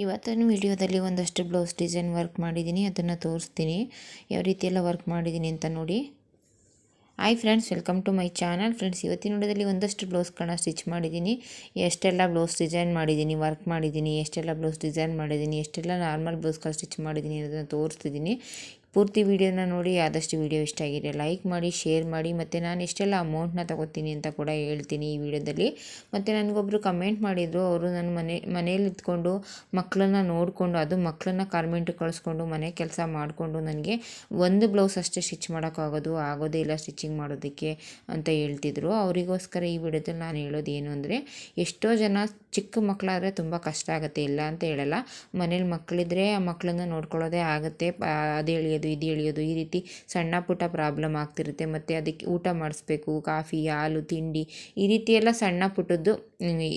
ಇವತ್ತಿನ ವಿಡಿಯೋದಲ್ಲಿ ಒಂದಷ್ಟು ಬ್ಲೌಸ್ ಡಿಸೈನ್ ವರ್ಕ್ ಮಾಡಿದ್ದೀನಿ, ಅದನ್ನು ತೋರಿಸ್ತೀನಿ ಯಾವ ರೀತಿ ಎಲ್ಲ ವರ್ಕ್ ಮಾಡಿದ್ದೀನಿ ಅಂತ ನೋಡಿ. Hi friends, welcome to my channel. Friends, ಇವತ್ತಿನ ವಿಡಿಯೋದಲ್ಲಿ ಒಂದಷ್ಟು ಬ್ಲೌಸ್ಗಳನ್ನ ಸ್ಟಿಚ್ ಮಾಡಿದ್ದೀನಿ. ಎಷ್ಟೆಲ್ಲ ಬ್ಲೌಸ್ ಡಿಸೈನ್ ಮಾಡಿದ್ದೀನಿ, ವರ್ಕ್ ಮಾಡಿದ್ದೀನಿ, ಎಷ್ಟೆಲ್ಲ ಬ್ಲೌಸ್ ಡಿಸೈನ್ ಮಾಡಿದ್ದೀನಿ, ಎಷ್ಟೆಲ್ಲ ನಾರ್ಮಲ್ ಬ್ಲೌಸ್ಗಳು ಸ್ಟಿಚ್ ಮಾಡಿದ್ದೀನಿ ಅನ್ನೋದನ್ನು ತೋರಿಸ್ತಿದ್ದೀನಿ. ಪೂರ್ತಿ ವೀಡಿಯೋನ ನೋಡಿ. ಆದಷ್ಟು ವೀಡಿಯೋ ಇಷ್ಟ ಆಗಿದೆ ಲೈಕ್ ಮಾಡಿ, ಶೇರ್ ಮಾಡಿ, ಮತ್ತು ನಾನು ಎಷ್ಟೆಲ್ಲ ಅಮೌಂಟ್ನ ತಗೋತೀನಿ ಅಂತ ಕೂಡ ಹೇಳ್ತೀನಿ ಈ ವಿಡಿಯೋದಲ್ಲಿ. ಮತ್ತು ನನಗೊಬ್ಬರು ಕಮೆಂಟ್ ಮಾಡಿದರು, ಅವರು ನನ್ನ ಮನೇಲಿ ಇದ್ಕೊಂಡು ಮಕ್ಕಳನ್ನ ನೋಡಿಕೊಂಡು, ಅದು ಮಕ್ಕಳನ್ನ ಕಾರ್ಮೆಂಟಿಗೆ ಕಳಿಸ್ಕೊಂಡು ಮನೆ ಕೆಲಸ ಮಾಡಿಕೊಂಡು ನನಗೆ ಒಂದು ಬ್ಲೌಸ್ ಅಷ್ಟೇ ಸ್ಟಿಚ್ ಆಗೋದೇ ಇಲ್ಲ ಸ್ಟಿಚಿಂಗ್ ಮಾಡೋದಕ್ಕೆ ಅಂತ ಹೇಳ್ತಿದ್ರು. ಅವರಿಗೋಸ್ಕರ ಈ ವಿಡಿಯೋದಲ್ಲಿ ನಾನು ಹೇಳೋದು ಏನು ಅಂದರೆ, ಎಷ್ಟೋ ಜನ ಚಿಕ್ಕ ಮಕ್ಕಳಾದರೆ ತುಂಬ ಕಷ್ಟ ಆಗುತ್ತೆ, ಇಲ್ಲ ಅಂತ ಹೇಳಲ್ಲ. ಮನೇಲಿ ಮಕ್ಕಳಿದ್ರೆ ಆ ಮಕ್ಕಳನ್ನ ನೋಡ್ಕೊಳ್ಳೋದೇ ಆಗುತ್ತೆ. ಅದು ಎಳೆಯೋದು ಇದು ಎಳೆಯೋದು ಈ ರೀತಿ ಸಣ್ಣ ಪುಟ್ಟ ಪ್ರಾಬ್ಲಮ್ ಆಗ್ತಿರುತ್ತೆ. ಮತ್ತು ಅದಕ್ಕೆ ಊಟ ಮಾಡಿಸ್ಬೇಕು, ಕಾಫಿ, ಹಾಲು, ತಿಂಡಿ, ಈ ರೀತಿ ಎಲ್ಲ ಸಣ್ಣ ಪುಟ್ಟದ್ದು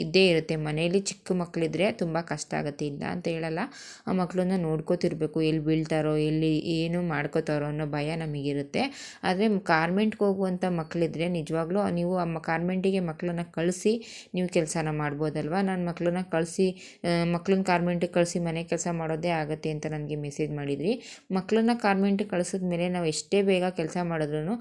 ಇದ್ದೇ ಇರುತ್ತೆ. ಮನೇಲಿ ಚಿಕ್ಕ ಮಕ್ಕಳಿದ್ರೆ ತುಂಬ ಕಷ್ಟ ಆಗುತ್ತೆ, ಇಲ್ಲ ಅಂತ ಹೇಳಲ್ಲ. ಆ ಮಕ್ಕಳನ್ನ ನೋಡ್ಕೋತಿರ್ಬೇಕು, ಎಲ್ಲಿ ಬೀಳ್ತಾರೋ, ಎಲ್ಲಿ ಏನು ಮಾಡ್ಕೋತಾರೋ ಅನ್ನೋ ಭಯ ನಮಗಿರುತ್ತೆ. ಆದರೆ ಕಾರ್ಮೆಂಟ್ಗೆ ಹೋಗುವಂಥ ಮಕ್ಕಳಿದ್ರೆ ನಿಜವಾಗ್ಲೂ ನೀವು ಆ ಕಾರ್ಮೆಂಟಿಗೆ ಮಕ್ಕಳನ್ನ ಕಳಿಸಿ ನೀವು ಕೆಲಸನ ಮಾಡ್ಬೋದಲ್ವ. ನಾನು ಮಕ್ಕಳನ್ನ ಕಾರ್ಮೆಂಟಿಗೆ ಕಳಿಸಿ ಮನೆ ಕೆಲಸ ಮಾಡೋದೇ ಆಗುತ್ತೆ ಅಂತ ನನಗೆ ಮೆಸೇಜ್ ಮಾಡಿದ್ರಿ. ಮಕ್ಕಳನ್ನ ಕಾರ್ಮೆಂಟಿಗೆ ಕಳಿಸಿದ್ಮೇಲೆ ನಾವು ಎಷ್ಟೇ ಬೇಗ ಕೆಲಸ ಮಾಡಿದ್ರೂ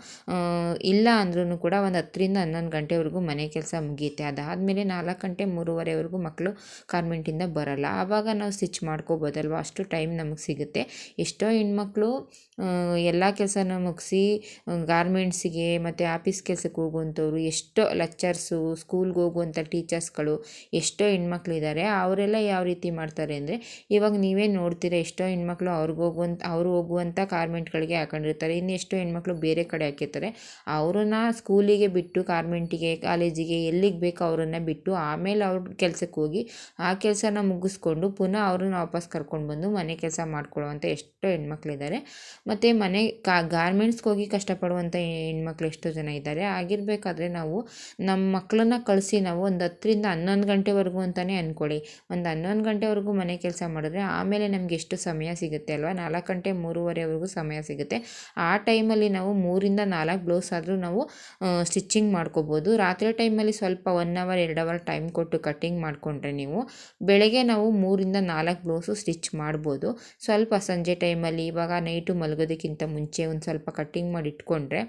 ಇಲ್ಲ ಅಂದ್ರೂ ಕೂಡ ಒಂದು 10ರಿಂದ 11 ಗಂಟೆವರೆಗೂ ಮನೆ ಕೆಲಸ ಮುಗಿಯುತ್ತೆ. ಅದಾದಮೇಲೆ 4 ಗಂಟೆ 3:30ವರೆಗೂ ಮಕ್ಕಳು ಕಾರ್ಮೆಂಟಿಂದ ಬರೋಲ್ಲ. ಆವಾಗ ನಾವು ಸ್ಟಿಚ್ ಮಾಡ್ಕೋಬೋದಲ್ವ, ಅಷ್ಟು ಟೈಮ್ ನಮಗೆ ಸಿಗುತ್ತೆ. ಎಷ್ಟೋ ಹೆಣ್ಮಕ್ಳು ಎಲ್ಲ ಕೆಲಸನ ಮುಗಿಸಿ ಗಾರ್ಮೆಂಟ್ಸಿಗೆ ಮತ್ತು ಆಫೀಸ್ ಕೆಲಸಕ್ಕೆ ಹೋಗುವಂಥವ್ರು, ಎಷ್ಟೋ ಲೆಕ್ಚರ್ಸು, ಸ್ಕೂಲ್ಗೆ ಹೋಗುವಂಥ ಟೀಚರ್ಸ್ಗಳು, ಎಷ್ಟೋ ಹೆಣ್ಮಕ್ಳಿದ್ದಾರೆ. ಅವರೆಲ್ಲ ಯಾವ ರೀತಿ ಮಾಡ್ತಾರೆ ಅಂದರೆ, ಇವಾಗ ನೀವೇ ನೋಡ್ತೀರ, ಎಷ್ಟೋ ಹೆಣ್ಮಕ್ಳು ಅವರು ಹೋಗುವಂಥ ಕಾರ್ಮೆಂಟ್ಗಳಿಗೆ ಹಾಕೊಂಡಿರ್ತಾರೆ. ಇನ್ನು ಎಷ್ಟೋ ಹೆಣ್ಮಕ್ಳು ಬೇರೆ ಕಡೆ ಹಾಕಿರ್ತಾರೆ. ಅವ್ರನ್ನ ಸ್ಕೂಲಿಗೆ ಬಿಟ್ಟು ಕಾರ್ಮೆಂಟಿಗೆ, ಕಾಲೇಜಿಗೆ, ಎಲ್ಲಿಗೆ ಬೇಕೋ ಅವರನ್ನು ಬಿಟ್ಟು ಆಮೇಲೆ ಅವ್ರ ಕೆಲಸಕ್ಕೆ ಹೋಗಿ ಆ ಕೆಲಸನ ಮುಗಿಸ್ಕೊಂಡು ಪುನಃ ಅವ್ರನ್ನ ವಾಪಸ್ ಕರ್ಕೊಂಡು ಬಂದು ಮನೆ ಕೆಲಸ ಮಾಡ್ಕೊಳ್ಳುವಂಥ ಎಷ್ಟೋ ಹೆಣ್ಮಕ್ಳಿದ್ದಾರೆ. ಮತ್ತು ಗಾರ್ಮೆಂಟ್ಸ್ಗೆ ಹೋಗಿ ಕಷ್ಟಪಡುವಂಥ ಹೆಣ್ಮಕ್ಳು ಎಷ್ಟೋ ಜನ ಇದ್ದಾರೆ. ಆಗಿರಬೇಕಾದ್ರೆ ನಾವು ನಮ್ಮ ಮಕ್ಕಳನ್ನ ಕಳಿಸಿ ನಾವು ಒಂದು 10ರಿಂದ 11 ಗಂಟೆವರೆಗೂ ಅಂತಲೇ ಅಂದ್ಕೊಳ್ಳಿ, ಒಂದು 11 ಗಂಟೆವರೆಗೂ ಮನೆ ಕೆಲಸ ಮಾಡಿದ್ರೆ ಆಮೇಲೆ ನಮಗೆ ಎಷ್ಟು ಸಮಯ ಸಿಗುತ್ತೆ ಅಲ್ವಾ. 4 ಗಂಟೆ 3:30ವರೆಗೂ ಸಮಯ ಸಿಗುತ್ತೆ. ಆ ಟೈಮಲ್ಲಿ ನಾವು 3ರಿಂದ 4 ಬ್ಲೌಸ್ ಆದರೂ ನಾವು ಸ್ಟಿಚ್ಚಿಂಗ್ ಮಾಡ್ಕೋಬೋದು. ರಾತ್ರಿ ಟೈಮಲ್ಲಿ ಸ್ವಲ್ಪ 1 ಅವರ್ 2 ಅವರ್ ಟೈಮ್ ಕೊಟ್ಟು ಕಟ್ಟಿಂಗ್ ಮಾಡಿಕೊಂಡ್ರೆ ನೀವು ಬೆಳಗ್ಗೆ ನಾವು 3ರಿಂದ 4 ಬ್ಲೌಸು ಸ್ಟಿಚ್ ಮಾಡ್ಬೋದು. ಸ್ವಲ್ಪ ಸಂಜೆ ಟೈಮಲ್ಲಿ, ಇವಾಗ ನೈಟು ಮಲಗೋದಕ್ಕಿಂತ ಮುಂಚೆ ಒಂದು ಸ್ವಲ್ಪ ಕಟ್ಟಿಂಗ್ ಮಾಡಿ ಇಟ್ಕೊಂಡ್ರೆ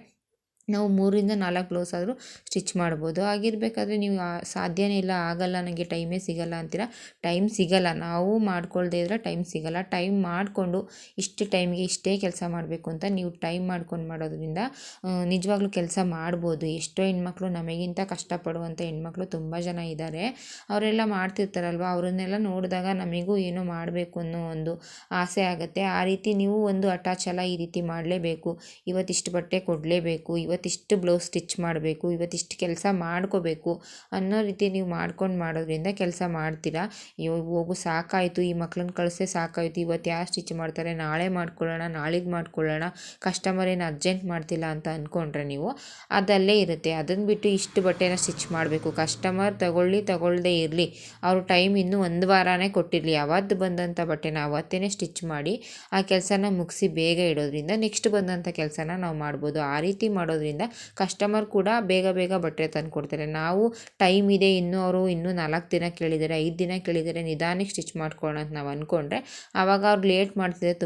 ನಾವು 3ರಿಂದ 4 ಬ್ಲೌಸ್ ಆದರೂ ಸ್ಟಿಚ್ ಮಾಡ್ಬೋದು. ಆಗಿರಬೇಕಾದ್ರೆ ನೀವು ಸಾಧ್ಯನೇ ಇಲ್ಲ, ಆಗಲ್ಲ, ನನಗೆ ಟೈಮೇ ಸಿಗಲ್ಲ ಅಂತೀರ. ಟೈಮ್ ಸಿಗಲ್ಲ, ನಾವು ಮಾಡ್ಕೊಳ್ದೇ ಇದ್ರೆ ಟೈಮ್ ಸಿಗಲ್ಲ. ಟೈಮ್ ಮಾಡಿಕೊಂಡು ಇಷ್ಟು ಟೈಮ್ಗೆ ಇಷ್ಟೇ ಕೆಲಸ ಮಾಡಬೇಕು ಅಂತ ನೀವು ಟೈಮ್ ಮಾಡ್ಕೊಂಡು ಮಾಡೋದ್ರಿಂದ ನಿಜವಾಗ್ಲೂ ಕೆಲಸ ಮಾಡ್ಬೋದು. ಎಷ್ಟೋ ಹೆಣ್ಮಕ್ಳು ನಮಗಿಂತ ಕಷ್ಟಪಡುವಂಥ ಹೆಣ್ಮಕ್ಳು ತುಂಬ ಜನ ಇದ್ದಾರೆ. ಅವರೆಲ್ಲ ಮಾಡ್ತಿರ್ತಾರಲ್ವ, ಅವರನ್ನೆಲ್ಲ ನೋಡಿದಾಗ ನಮಗೂ ಏನೋ ಮಾಡಬೇಕು ಅನ್ನೋ ಒಂದು ಆಸೆ ಆಗುತ್ತೆ. ಆ ರೀತಿ ನೀವು ಒಂದು ಅಟ್ಯಾಚ್ ಎಲ್ಲ ಈ ರೀತಿ ಮಾಡಲೇಬೇಕು, ಇವತ್ತಿಷ್ಟು ಬಟ್ಟೆ ಕೊಡಲೇಬೇಕು, ಇವತ್ತಿಷ್ಟು ಬ್ಲೌಸ್ ಸ್ಟಿಚ್ ಮಾಡಬೇಕು, ಇವತ್ತಿಷ್ಟು ಕೆಲಸ ಮಾಡ್ಕೋಬೇಕು ಅನ್ನೋ ರೀತಿ ನೀವು ಮಾಡೋದ್ರಿಂದ ಕೆಲಸ ಮಾಡ್ತೀರಾ. ಹೋಗು ಸಾಕಾಯಿತು, ಈ ಮಕ್ಕಳನ್ನ ಕಳಿಸೇ ಸಾಕಾಯಿತು, ಇವತ್ತು ಯಾರು ಸ್ಟಿಚ್ ಮಾಡ್ತಾರೆ, ನಾಳೆ ಮಾಡ್ಕೊಳ್ಳೋಣ, ನಾಳೆಗೆ ಮಾಡ್ಕೊಳ್ಳೋಣ, ಕಸ್ಟಮರ್ ಏನು ಅರ್ಜೆಂಟ್ ಮಾಡ್ತಿಲ್ಲ ಅಂತ ಅಂದ್ಕೊಂಡ್ರೆ ನೀವು ಅದಲ್ಲೇ ಇರುತ್ತೆ. ಅದನ್ನು ಬಿಟ್ಟು ಇಷ್ಟು ಬಟ್ಟೆನ ಸ್ಟಿಚ್ ಮಾಡಬೇಕು, ಕಸ್ಟಮರ್ ತಗೊಳ್ಳದೇ ಇರಲಿ, ಅವರು ಟೈಮ್ ಇನ್ನೂ 1 ವಾರನೇ ಕೊಟ್ಟಿರಲಿ, ಅವತ್ತು ಬಂದಂಥ ಬಟ್ಟೆನ ಅವತ್ತೇ ಸ್ಟಿಚ್ ಮಾಡಿ ಆ ಕೆಲಸನ ಮುಗಿಸಿ ಬೇಗ ಇಡೋದ್ರಿಂದ ನೆಕ್ಸ್ಟ್ ಬಂದಂಥ ಕೆಲಸನ ನಾವು ಮಾಡ್ಬೋದು. ಆ ರೀತಿ ಮಾಡೋದ್ರಿಂದ ಕಸ್ಟಮರ್ ಕೂಡ ಬೇಗ ಬಟ್ಟೆ ತಂದು ಕೊಡ್ತಾರೆ. ನಾವು ಟೈಮ್ ಇದೆ, ಅವರು ಇನ್ನೂ 4 ದಿನ ಕೇಳಿದ್ದಾರೆ, 5 ದಿನ ಕೇಳಿದ್ದಾರೆ, ನಿಧಾನಕ್ಕೆ ಸ್ಟಿಚ್ ಮಾಡ್ಕೊಳ್ಳೋಣ ಅಂತ ನಾವು ಅಂದ್ಕೊಂಡ್ರೆ ಆವಾಗ ಅವ್ರು ಲೇಟ್ ಮಾಡ್ತಿದ್ದಾರೆ,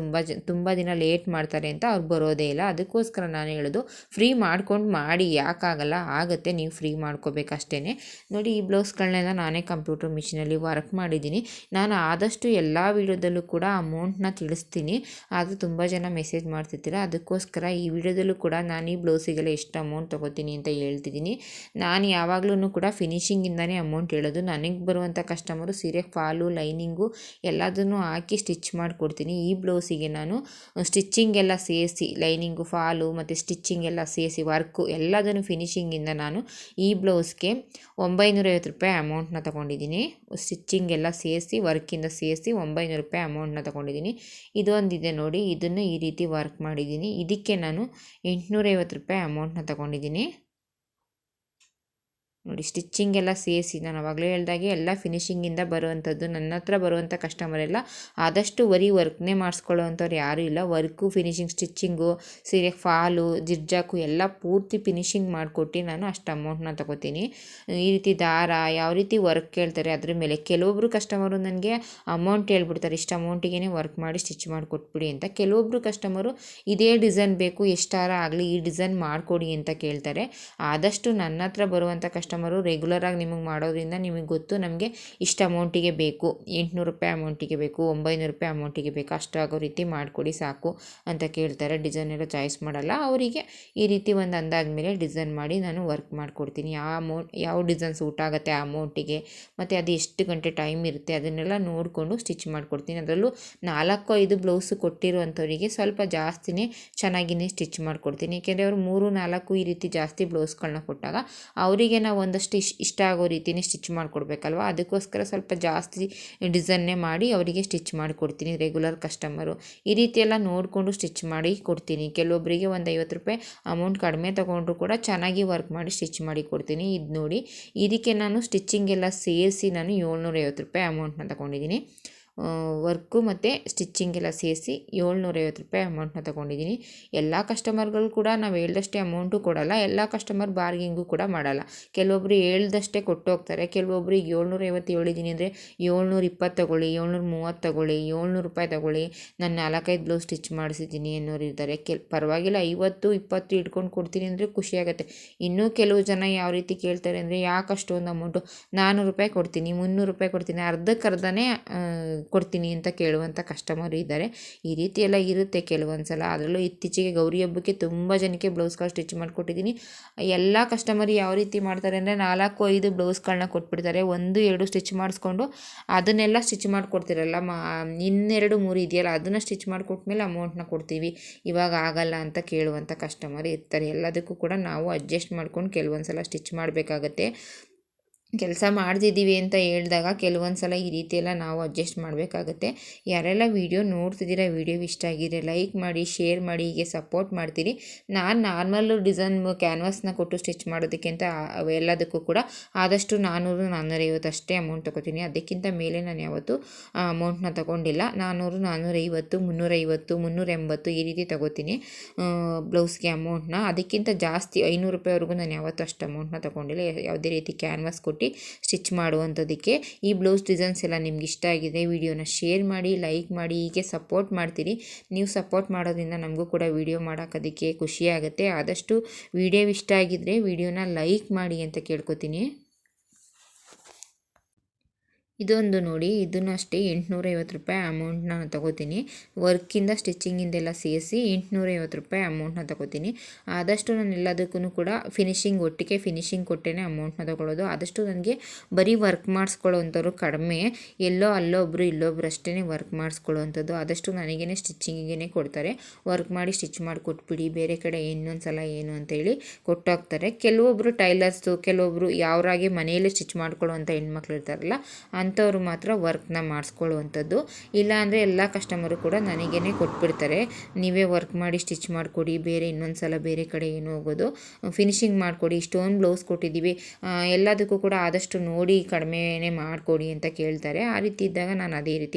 ತುಂಬ ದಿನ ಲೇಟ್ ಮಾಡ್ತಾರೆ ಅಂತ ಅವ್ರು ಬರೋದೇ ಇಲ್ಲ. ಅದಕ್ಕೋಸ್ಕರ ನಾನು ಹೇಳೋದು, ಫ್ರೀ ಮಾಡ್ಕೊಂಡು ಮಾಡಿ, ಯಾಕಾಗಲ್ಲ, ಆಗುತ್ತೆ, ನೀವು ಫ್ರೀ ಮಾಡ್ಕೋಬೇಕಷ್ಟೇ. ನೋಡಿ, ಈ ಬ್ಲೌಸ್ಗಳನ್ನೆಲ್ಲ ನಾನೇ ಕಂಪ್ಯೂಟರ್ ಮಿಷಿನಲ್ಲಿ ವರ್ಕ್ ಮಾಡಿದ್ದೀನಿ. ನಾನು ಆದಷ್ಟು ಎಲ್ಲ ವೀಡಿಯೋದಲ್ಲೂ ಕೂಡ ಅಮೌಂಟ್ನ ತಿಳಿಸ್ತೀನಿ, ಆದರೆ ತುಂಬ ಜನ ಮೆಸೇಜ್ ಮಾಡ್ತಿರ್ತೀರ. ಅದಕ್ಕೋಸ್ಕರ ಈ ವಿಡಿಯೋದಲ್ಲೂ ಕೂಡ ನಾನು ಈ ಬ್ಲೌಸಿಗೆಲ್ಲ ಎಷ್ಟು ಅಮೌಂಟ್ ತೊಗೋತೀನಿ ಅಂತ ಹೇಳ್ತಿದ್ದೀನಿ. ನಾನು ಯಾವಾಗಲೂ ಕೂಡ ಫಿನಿಶಿಂಗಿಂದನೇ ಅಮೌಂಟ್ ಹೇಳೋದು. ನನಗೆ ಬರುವಂಥ ಕಸ್ಟಮರು ಸೀರೆ ಫಾಲು, ಲೈನಿಂಗು ಎಲ್ಲದನ್ನು ಹಾಕಿ ಸ್ಟಿಚ್ ಮಾಡಿಕೊಡ್ತೀನಿ. ಈ ಬ್ಲೌಸಿಗೆ ನಾನು ಸ್ಟಿಚ್ಚಿಂಗ್ ಎಲ್ಲ ಸೇರಿಸಿ, ಲೈನಿಂಗು, ಫಾಲು ಮತ್ತು ಸ್ಟಿಚ್ಚಿಂಗ್ ಎಲ್ಲ ಸೇರಿಸಿ, ವರ್ಕು ಎಲ್ಲದನ್ನು ಫಿನಿಶಿಂಗಿಂದ ನಾನು ಈ ಬ್ಲೌಸ್ಗೆ 950 ರೂಪಾಯಿ ಅಮೌಂಟ್ನ ತೊಗೊಂಡಿದ್ದೀನಿ. ಸ್ಟಿಚ್ಚಿಂಗ್ ಎಲ್ಲ ಸೇರಿಸಿ, ವರ್ಕಿಂದ ಸೇರಿಸಿ 900 ರೂಪಾಯಿ ಅಮೌಂಟ್ನ ತೊಗೊಂಡಿದ್ದೀನಿ. ಇದೊಂದಿದೆ ನೋಡಿ, ಇದನ್ನು ಈ ರೀತಿ ವರ್ಕ್ ಮಾಡಿದ್ದೀನಿ. ಇದಕ್ಕೆ ನಾನು 850 ರೂಪಾಯಿ ಅಮೌಂಟ್ನ ತೊಗೊಂಡಿದ್ದೀನಿ. ನೋಡಿ ಸ್ಟಿಚ್ಚಿಂಗ್ ಎಲ್ಲ ಸೇರಿಸಿ ನಾನು ಆವಾಗಲೇ ಹೇಳ್ದಾಗೆ ಎಲ್ಲ ಫಿನಿಶಿಂಗಿಂದ ಬರುವಂಥದ್ದು. ನನ್ನ ಹತ್ರ ಬರುವಂಥ ಕಸ್ಟಮರ್ ಎಲ್ಲ ಆದಷ್ಟು ವರ್ಕ್ನೇ ಮಾಡಿಸ್ಕೊಳ್ಳೋ ಅಂಥವ್ರು ಯಾರೂ ಇಲ್ಲ. ವರ್ಕು ಫಿನಿಶಿಂಗ್ ಸ್ಟಿಚ್ಚಿಂಗು ಸೀರೆ ಫಾಲು ಜಿರ್ಜಾಕು ಎಲ್ಲ ಪೂರ್ತಿ ಫಿನಿಶಿಂಗ್ ಮಾಡಿಕೊಟ್ಟು ನಾನು ಅಷ್ಟು ಅಮೌಂಟ್ನ ತೊಗೋತೀನಿ. ಈ ರೀತಿ ದಾರ ಯಾವ ರೀತಿ ವರ್ಕ್ ಕೇಳ್ತಾರೆ ಅದ್ರ ಮೇಲೆ. ಕೆಲವೊಬ್ಬರು ಕಸ್ಟಮರು ನನಗೆ ಅಮೌಂಟ್ ಹೇಳ್ಬಿಡ್ತಾರೆ, ಇಷ್ಟು ಅಮೌಂಟಿಗೆ ವರ್ಕ್ ಮಾಡಿ ಸ್ಟಿಚ್ ಮಾಡಿಕೊಟ್ಬಿಡಿ ಅಂತ. ಕೆಲವೊಬ್ಬರು ಕಸ್ಟಮರು ಇದೇ ಡಿಸೈನ್ ಬೇಕು, ಎಷ್ಟಾರ ಆಗಲಿ ಈ ಡಿಸೈನ್ ಮಾಡಿಕೊಡಿ ಅಂತ ಕೇಳ್ತಾರೆ. ಆದಷ್ಟು ನನ್ನ ಹತ್ರ ಬರುವಂಥ ಕಸ್ಟಮರು ರೆಗ್ಯುಲರಾಗಿ ನಿಮಗೆ ಮಾಡೋದ್ರಿಂದ ನಿಮಗೆ ಗೊತ್ತು ನಮಗೆ ಇಷ್ಟು ಅಮೌಂಟಿಗೆ ಬೇಕು, 800 ರೂಪಾಯಿ ಅಮೌಂಟಿಗೆ ಬೇಕು, 900 ರೂಪಾಯಿ ಅಮೌಂಟಿಗೆ ಬೇಕು, ಅಷ್ಟು ಆಗೋ ರೀತಿ ಮಾಡಿಕೊಡಿ ಸಾಕು ಅಂತ ಕೇಳ್ತಾರೆ. ಡಿಸೈನ್ ಎಲ್ಲ ಚಾಯ್ಸ್ ಮಾಡಲ್ಲ ಅವರಿಗೆ. ಈ ರೀತಿ ಒಂದು ಅಂದಾದ ಮೇಲೆ ಡಿಸೈನ್ ಮಾಡಿ ನಾನು ವರ್ಕ್ ಮಾಡಿಕೊಡ್ತೀನಿ. ಯಾವ ಡಿಸೈನ್ ಸೂಟ್ ಆಗುತ್ತೆ ಆ ಅಮೌಂಟಿಗೆ, ಮತ್ತು ಅದು ಎಷ್ಟು ಗಂಟೆ ಟೈಮ್ ಇರುತ್ತೆ ಅದನ್ನೆಲ್ಲ ನೋಡಿಕೊಂಡು ಸ್ಟಿಚ್ ಮಾಡಿಕೊಡ್ತೀನಿ. ಅದರಲ್ಲೂ 4-5 ಬ್ಲೌಸು ಕೊಟ್ಟಿರುವಂಥವರಿಗೆ ಸ್ವಲ್ಪ ಜಾಸ್ತಿನೇ ಚೆನ್ನಾಗಿಯೇ ಸ್ಟಿಚ್ ಮಾಡಿಕೊಡ್ತೀನಿ. ಏಕೆಂದರೆ ಅವರು 3-4 ಈ ರೀತಿ ಜಾಸ್ತಿ ಬ್ಲೌಸ್ಗಳನ್ನ ಕೊಟ್ಟಾಗ ಅವರಿಗೆ ನಾವು ಒಂದಷ್ಟು ಇಷ್ಟ ಆಗೋ ರೀತಿಯೇ ಸ್ಟಿಚ್ ಮಾಡಿಕೊಡ್ಬೇಕಲ್ವ. ಅದಕ್ಕೋಸ್ಕರ ಸ್ವಲ್ಪ ಜಾಸ್ತಿ ಡಿಸೈನ್ನೇ ಮಾಡಿ ಅವರಿಗೆ ಸ್ಟಿಚ್ ಮಾಡಿಕೊಡ್ತೀನಿ ರೆಗ್ಯುಲರ್ ಕಸ್ಟಮರು. ಈ ರೀತಿ ಎಲ್ಲ ನೋಡಿಕೊಂಡು ಸ್ಟಿಚ್ ಮಾಡಿ ಕೊಡ್ತೀನಿ. ಕೆಲವೊಬ್ಬರಿಗೆ ಒಂದು 50 ರೂಪಾಯಿ ಅಮೌಂಟ್ ಕಡಿಮೆ ತೊಗೊಂಡ್ರು ಕೂಡ ಚೆನ್ನಾಗಿ ವರ್ಕ್ ಮಾಡಿ ಸ್ಟಿಚ್ ಮಾಡಿ ಕೊಡ್ತೀನಿ. ಇದು ನೋಡಿ, ಇದಕ್ಕೆ ನಾನು ಸ್ಟಿಚ್ಚಿಂಗ್ ಎಲ್ಲ ಸೇರಿಸಿ ನಾನು 750 ರೂಪಾಯಿ ಅಮೌಂಟ್ನ ತಗೊಂಡಿದ್ದೀನಿ. ವರ್ಕು ಮತ್ತು ಸ್ಟಿಚ್ಚಿಂಗ್ ಎಲ್ಲ ಸೇರಿಸಿ 750 ರೂಪಾಯಿ ಅಮೌಂಟ್ನ ತೊಗೊಂಡಿದ್ದೀನಿ. ಎಲ್ಲ ಕಸ್ಟಮರ್ಗಳು ಕೂಡ ನಾವು ಹೇಳ್ದಷ್ಟೇ ಅಮೌಂಟು ಕೊಡಲ್ಲ, ಎಲ್ಲ ಕಸ್ಟಮರ್ ಬಾರ್ಗಿಂಗು ಕೂಡ ಮಾಡಲ್ಲ. ಕೆಲವೊಬ್ಬರು ಹೇಳ್ದಷ್ಟೇ ಕೊಟ್ಟು ಹೋಗ್ತಾರೆ. ಕೆಲವೊಬ್ರಿಗೆ 750 ಹೇಳಿದ್ದೀನಿ ಅಂದರೆ 720 ತಗೊಳ್ಳಿ, 730 ತಗೊಳ್ಳಿ, 700 ರೂಪಾಯಿ ತಗೊಳ್ಳಿ, ನಾನು 4-5 ಬ್ಲೌಸ್ ಸ್ಟಿಚ್ ಮಾಡಿಸಿದ್ದೀನಿ ಅನ್ನೋರು ಇರ್ತಾರೆ. ಪರವಾಗಿಲ್ಲ 50-20 ಇಟ್ಕೊಂಡು ಕೊಡ್ತೀನಿ ಅಂದರೆ ಖುಷಿಯಾಗುತ್ತೆ. ಇನ್ನೂ ಕೆಲವು ಜನ ಯಾವ ರೀತಿ ಕೇಳ್ತಾರೆ ಅಂದರೆ ಯಾಕೆ ಅಷ್ಟೊಂದು ಅಮೌಂಟು, 400 ರೂಪಾಯಿ ಕೊಡ್ತೀನಿ, 300 ರೂಪಾಯಿ ಕೊಡ್ತೀನಿ, ಅರ್ಧಕ್ಕರ್ಧನೇ ಕೊಡ್ತೀನಿ ಅಂತ ಕೇಳುವಂಥ ಕಸ್ಟಮರು ಇದ್ದಾರೆ. ಈ ರೀತಿ ಎಲ್ಲ ಇರುತ್ತೆ ಕೆಲವೊಂದು ಸಲ. ಅದರಲ್ಲೂ ಇತ್ತೀಚೆಗೆ ಗೌರಿ ಹಬ್ಬಕ್ಕೆ ತುಂಬ ಜನಕ್ಕೆ ಬ್ಲೌಸ್ಗಳು ಸ್ಟಿಚ್ ಮಾಡಿಕೊಟ್ಟಿದ್ದೀನಿ. ಎಲ್ಲ ಕಸ್ಟಮರ್ ಯಾವ ರೀತಿ ಮಾಡ್ತಾರೆ ಅಂದರೆ 4-5 ಬ್ಲೌಸ್ಗಳನ್ನ ಕೊಟ್ಬಿಡ್ತಾರೆ, 1-2 ಸ್ಟಿಚ್ ಮಾಡಿಸ್ಕೊಂಡು ಅದನ್ನೆಲ್ಲ ಸ್ಟಿಚ್ ಮಾಡಿಕೊಡ್ತಿರಲ್ಲ, 2-3 ಇದೆಯಲ್ಲ ಅದನ್ನು ಸ್ಟಿಚ್ ಮಾಡಿಕೊಟ್ಮೇಲೆ ಅಮೌಂಟ್ನ ಕೊಡ್ತೀವಿ, ಇವಾಗ ಆಗಲ್ಲ ಅಂತ ಕೇಳುವಂಥ ಕಸ್ಟಮರ್ ಇರ್ತಾರೆ. ಎಲ್ಲದಕ್ಕೂ ಕೂಡ ನಾವು ಅಡ್ಜಸ್ಟ್ ಮಾಡ್ಕೊಂಡು ಕೆಲವೊಂದು ಸಲ ಸ್ಟಿಚ್ ಮಾಡಬೇಕಾಗತ್ತೆ. ಕೆಲಸ ಮಾಡ್ತಿದ್ದೀವಿ ಅಂತ ಹೇಳಿದಾಗ ಕೆಲವೊಂದು ಸಲ ಈ ರೀತಿ ಎಲ್ಲ ನಾವು ಅಡ್ಜಸ್ಟ್ ಮಾಡಬೇಕಾಗತ್ತೆ. ಯಾರೆಲ್ಲ ವೀಡಿಯೋ ನೋಡ್ತಿದ್ದೀರಾ, ವೀಡಿಯೋ ಇಷ್ಟ ಆಗಿದ್ರೆ ಲೈಕ್ ಮಾಡಿ, ಶೇರ್ ಮಾಡಿ, ಹೀಗೆ ಸಪೋರ್ಟ್ ಮಾಡ್ತೀರಿ. ನಾನು ನಾರ್ಮಲ್ಲು ಡಿಸೈನ್ ಕ್ಯಾನ್ವಾಸ್ನ ಕೊಟ್ಟು ಸ್ಟಿಚ್ ಮಾಡೋದಕ್ಕೆ ಅಂತ ಎಲ್ಲದಕ್ಕೂ ಕೂಡ ಆದಷ್ಟು 400-450 ಅಷ್ಟೇ ಅಮೌಂಟ್ ತೊಗೋತೀನಿ. ಅದಕ್ಕಿಂತ ಮೇಲೆ ನಾನು ಯಾವತ್ತೂ ಅಮೌಂಟ್ನ ತೊಗೊಂಡಿಲ್ಲ. 400-450, 350, 380 ಈ ರೀತಿ ತೊಗೋತೀನಿ ಬ್ಲೌಸ್ಗೆ ಅಮೌಂಟ್ನ. ಅದಕ್ಕಿಂತ ಜಾಸ್ತಿ 500 ರೂಪಾಯಿವರೆಗೂ ನಾನು ಯಾವತ್ತೂ ಅಷ್ಟು ಅಮೌಂಟ್ನ ತೊಗೊಂಡಿಲ್ಲ. ಯಾವುದೇ ರೀತಿ ಕ್ಯಾನ್ವಾಸ್ ಕೊಟ್ಟು ಸ್ಟಿಚ್ ಮಾಡುವಂಥದ್ದಕ್ಕೆ. ಈ ಬ್ಲೌಸ್ ಡಿಸೈನ್ಸ್ ಎಲ್ಲ ನಿಮ್ಗೆ ಇಷ್ಟ ಆಗಿದೆ ವಿಡಿಯೋನ ಶೇರ್ ಮಾಡಿ, ಲೈಕ್ ಮಾಡಿ, ಹೀಗೆ ಸಪೋರ್ಟ್ ಮಾಡ್ತೀರಿ. ನೀವು ಸಪೋರ್ಟ್ ಮಾಡೋದ್ರಿಂದ ನಮಗೂ ಕೂಡ ವಿಡಿಯೋ ಮಾಡೋಕ್ಕೋದಕ್ಕೆ ಖುಷಿಯಾಗುತ್ತೆ. ಆದಷ್ಟು ವಿಡಿಯೋ ಇಷ್ಟ ಆಗಿದ್ದರೆ ವಿಡಿಯೋನ ಲೈಕ್ ಮಾಡಿ ಅಂತ ಕೇಳ್ಕೊತೀನಿ. ಇದೊಂದು ನೋಡಿ, ಇದನ್ನು ಅಷ್ಟೇ 850 ರೂಪಾಯಿ ಅಮೌಂಟ್ನ ತೊಗೋತೀನಿ. ವರ್ಕಿಂದ ಸ್ಟಿಚ್ಚಿಂಗಿಂದೆಲ್ಲ ಸೇರಿಸಿ 850 ರೂಪಾಯಿ ಅಮೌಂಟ್ನ ತೊಗೋತೀನಿ. ಆದಷ್ಟು ನಾನು ಎಲ್ಲದಕ್ಕೂ ಕೂಡ ಒಟ್ಟಿಗೆ ಫಿನಿಶಿಂಗ್ ಕೊಟ್ಟೇ ಅಮೌಂಟ್ನ ತೊಗೊಳ್ಳೋದು. ಆದಷ್ಟು ನನಗೆ ಬರೀ ವರ್ಕ್ ಮಾಡಿಸ್ಕೊಳ್ಳೋವಂಥವ್ರು ಕಡಿಮೆ, ಅಲ್ಲೊಬ್ಬರು ಇಲ್ಲೊಬ್ರು ಅಷ್ಟೇ ವರ್ಕ್ ಮಾಡಿಸ್ಕೊಳ್ಳೋವಂಥದ್ದು. ಆದಷ್ಟು ನನಗೇ ಸ್ಟಿಚ್ಚಿಂಗಿಗೆ ಕೊಡ್ತಾರೆ. ವರ್ಕ್ ಮಾಡಿ ಸ್ಟಿಚ್ ಮಾಡಿ ಕೊಟ್ಬಿಡಿ, ಬೇರೆ ಕಡೆ ಇನ್ನೊಂದು ಸಲ ಏನು ಅಂತೇಳಿ ಕೊಟ್ಟೋಗ್ತಾರೆ. ಕೆಲವೊಬ್ಬರು ಟೈಲರ್ಸು, ಕೆಲವೊಬ್ಬರು ಯಾವ್ರಾಗೆ ಮನೆಯಲ್ಲೇ ಸ್ಟಿಚ್ ಮಾಡ್ಕೊಳ್ಳೋವಂಥ ಹೆಣ್ಮಕ್ಳು ಇರ್ತಾರಲ್ಲ ಅಂಥವ್ರು ಮಾತ್ರ ವರ್ಕ್ನ ಮಾಡಿಸ್ಕೊಳ್ಳುವಂಥದ್ದು. ಇಲ್ಲಾಂದರೆ ಎಲ್ಲ ಕಸ್ಟಮರು ಕೂಡ ನನಗೇ ಕೊಟ್ಬಿಡ್ತಾರೆ, ನೀವೇ ವರ್ಕ್ ಮಾಡಿ ಸ್ಟಿಚ್ ಮಾಡಿಕೊಡಿ, ಬೇರೆ ಇನ್ನೊಂದು ಸಲ ಬೇರೆ ಕಡೆ ಏನು ಹೋಗೋದು, ಫಿನಿಶಿಂಗ್ ಮಾಡಿಕೊಡಿ, ಇಷ್ಟೊಂದು ಬ್ಲೌಸ್ ಕೊಟ್ಟಿದ್ದೀವಿ, ಎಲ್ಲದಕ್ಕೂ ಕೂಡ ಆದಷ್ಟು ನೋಡಿ ಕಡಿಮೆನೇ ಮಾಡಿಕೊಡಿ ಅಂತ ಕೇಳ್ತಾರೆ. ಆ ರೀತಿ ಇದ್ದಾಗ ನಾನು ಅದೇ ರೀತಿ